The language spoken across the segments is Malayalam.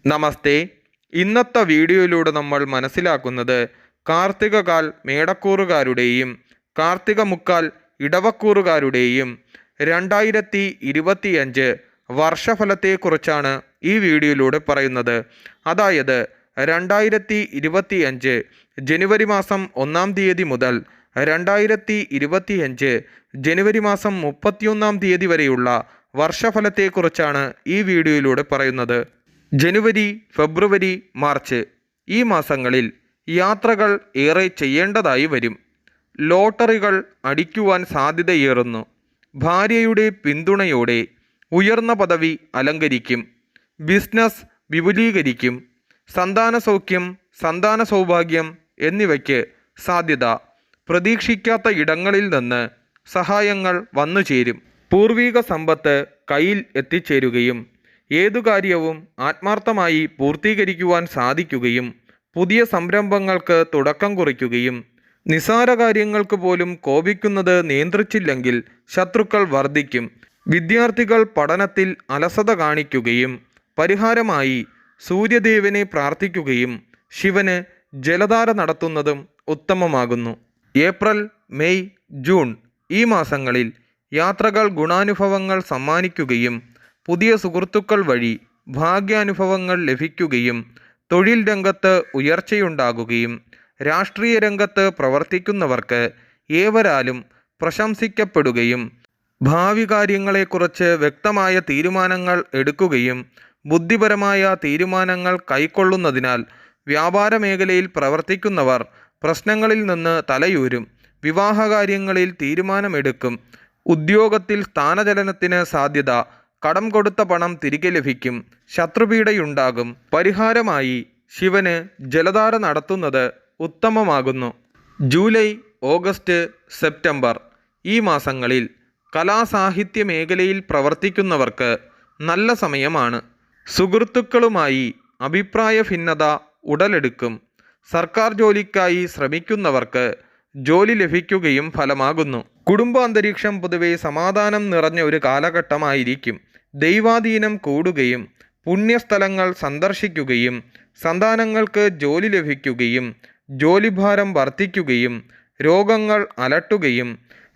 നമസ്തേ. ഇന്നത്തെ വീഡിയോയിലൂടെ നമ്മൾ മനസ്സിലാക്കുന്നത് കാർത്തികകാൽ മേടക്കൂറുകാരുടെയും കാർത്തിക മുക്കാൽ ഇടവക്കൂറുകാരുടെയും 2025 വർഷഫലത്തെക്കുറിച്ചാണ് ഈ വീഡിയോയിലൂടെ പറയുന്നത്. അതായത് 2025 ജനുവരി മാസം 1-ാം തീയതി മുതൽ 2025 ജനുവരി മാസം 31-ാം തീയതി വരെയുള്ള വർഷഫലത്തെക്കുറിച്ചാണ് ഈ വീഡിയോയിലൂടെ പറയുന്നത്. ജനുവരി, ഫെബ്രുവരി, മാർച്ച് ഈ മാസങ്ങളിൽ യാത്രകൾ ഏറെ ചെയ്യേണ്ടതായി വരും. ലോട്ടറികൾ അടിക്കുവാൻ സാധ്യതയേറുന്നു. ഭാര്യയുടെ പിന്തുണയോടെ ഉയർന്ന പദവി അലങ്കരിക്കും. ബിസിനസ് വിപുലീകരിക്കും. സന്താന സൗഖ്യം, സന്താന സൗഭാഗ്യം എന്നിവയ്ക്ക് സാധ്യത. പ്രതീക്ഷിക്കാത്ത ഇടങ്ങളിൽ നിന്ന് സഹായങ്ങൾ വന്നു ചേരും. പൂർവിക സമ്പത്ത് കയ്യിൽ എത്തിച്ചേരുകയും ഏതു കാര്യവും ആത്മാർത്ഥമായി പൂർത്തീകരിക്കുവാൻ സാധിക്കുകയും പുതിയ സംരംഭങ്ങൾക്ക് തുടക്കം കുറിക്കുകയും നിസാര കാര്യങ്ങൾക്ക് പോലും കോപിക്കുന്നത് നിയന്ത്രിച്ചില്ലെങ്കിൽ ശത്രുക്കൾ വർദ്ധിക്കും. വിദ്യാർത്ഥികൾ പഠനത്തിൽ അലസത കാണിക്കുകയും പരിഹാരമായി സൂര്യദേവനെ പ്രാർത്ഥിക്കുകയും ശിവന് ജലധാര നടത്തുന്നതും ഉത്തമമാകുന്നു. ഏപ്രിൽ, മെയ്, ജൂൺ ഈ മാസങ്ങളിൽ യാത്രകൾ ഗുണാനുഭവങ്ങൾ സമ്മാനിക്കുകയും പുതിയ സുഹൃത്തുക്കൾ വഴി ഭാഗ്യാനുഭവങ്ങൾ ലഭിക്കുകയും തൊഴിൽ രംഗത്ത് ഉയർച്ചയുണ്ടാകുകയും രാഷ്ട്രീയ രംഗത്ത് പ്രവർത്തിക്കുന്നവർക്ക് ഏവരാലും പ്രശംസിക്കപ്പെടുകയും ഭാവി കാര്യങ്ങളെക്കുറിച്ച് വ്യക്തമായ തീരുമാനങ്ങൾ എടുക്കുകയും ബുദ്ധിപരമായ തീരുമാനങ്ങൾ കൈക്കൊള്ളുന്നതിനാൽ വ്യാപാര മേഖലയിൽ പ്രവർത്തിക്കുന്നവർ പ്രശ്നങ്ങളിൽ നിന്ന് തലയൂരും. വിവാഹകാര്യങ്ങളിൽ തീരുമാനമെടുക്കും. ഉദ്യോഗത്തിൽ സ്ഥാനചലനത്തിന് സാധ്യത. കടം കൊടുത്ത പണം തിരികെ ലഭിക്കും. ശത്രുപീഡയുണ്ടാകും. പരിഹാരമായി ശിവന് ജലധാര നടത്തുന്നത് ഉത്തമമാകുന്നു. ജൂലൈ, ഓഗസ്റ്റ്, സെപ്റ്റംബർ ഈ മാസങ്ങളിൽ കലാസാഹിത്യ മേഖലയിൽ പ്രവർത്തിക്കുന്നവർക്ക് നല്ല സമയമാണ്. സുഹൃത്തുക്കളുമായി അഭിപ്രായ ഭിന്നത ഉടലെടുക്കും. സർക്കാർ ജോലിക്കായി ശ്രമിക്കുന്നവർക്ക് ജോലി ലഭിക്കുകയും ഫലമാകുന്നു. കുടുംബാന്തരീക്ഷം പൊതുവെ സമാധാനം നിറഞ്ഞ ഒരു കാലഘട്ടമായിരിക്കും. ദൈവാധീനം കൂടുകയും പുണ്യസ്ഥലങ്ങൾ സന്ദർശിക്കുകയും സന്താനങ്ങൾക്ക് ജോലി ലഭിക്കുകയും ജോലിഭാരം വർദ്ധിക്കുകയും രോഗങ്ങൾ അലട്ടുകയും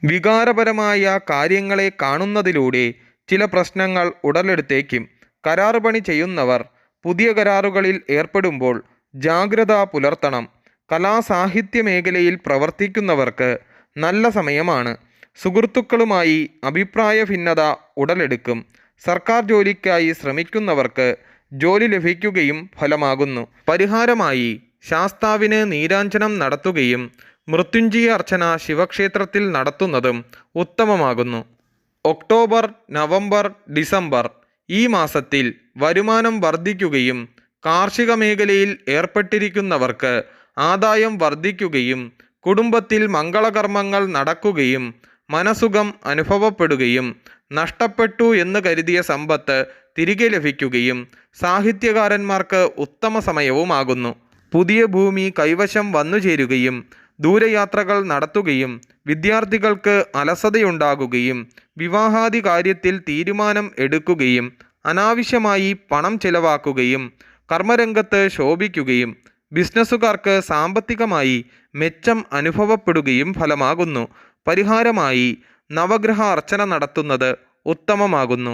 വികാരപരമായ കാര്യങ്ങളെ കാണുന്നതിലൂടെ ചില പ്രശ്നങ്ങൾ ഉടലെടുത്തേക്കും. കരാർ പണി ചെയ്യുന്നവർ പുതിയ കരാറുകളിൽ ഏർപ്പെടുമ്പോൾ ജാഗ്രത പുലർത്തണം. കലാസാഹിത്യ മേഖലയിൽ പ്രവർത്തിക്കുന്നവർക്ക് നല്ല സമയമാണ്. സുഹൃത്തുക്കളുമായി അഭിപ്രായ ഭിന്നത ഉടലെടുക്കും. സർക്കാർ ജോലിക്കായി ശ്രമിക്കുന്നവർക്ക് ജോലി ലഭിക്കുകയും ഫലമാകുന്നു. പരിഹാരമായി ശാസ്താവിന് നീരാഞ്ജനം നടത്തുകയും മൃത്യുഞ്ജയ അർച്ചന ശിവക്ഷേത്രത്തിൽ നടത്തുന്നതും ഉത്തമമാകുന്നു. ഒക്ടോബർ, നവംബർ, ഡിസംബർ ഈ മാസത്തിൽ വരുമാനം വർദ്ധിക്കുകയും കാർഷിക മേഖലയിൽ ഏർപ്പെട്ടിരിക്കുന്നവർക്ക് ആദായം വർദ്ധിക്കുകയും കുടുംബത്തിൽ മംഗളകർമ്മങ്ങൾ നടക്കുകയും മനസുഖം അനുഭവപ്പെടുകയും നഷ്ടപ്പെട്ടു എന്ന് കരുതിയ സമ്പത്ത് തിരികെ ലഭിക്കുകയും സാഹിത്യകാരന്മാർക്ക് ഉത്തമ സമയവുമാകുന്നു. പുതിയ ഭൂമി കൈവശം വന്നുചേരുകയും ദൂരയാത്രകൾ നടത്തുകയും വിദ്യാർത്ഥികൾക്ക് അലസതയുണ്ടാകുകയും വിവാഹാദി കാര്യത്തിൽ തീരുമാനം എടുക്കുകയും അനാവശ്യമായി പണം ചെലവാക്കുകയും കർമ്മരംഗത്ത് ശോഭിക്കുകയും ബിസിനസ്സുകാർക്ക് സാമ്പത്തികമായി മെച്ചം അനുഭവപ്പെടുകയും ഫലമാകുന്നു. പരിഹാരമായി നവഗ്രഹ അർച്ചന നടത്തുന്നത് ഉത്തമമാകുന്നു.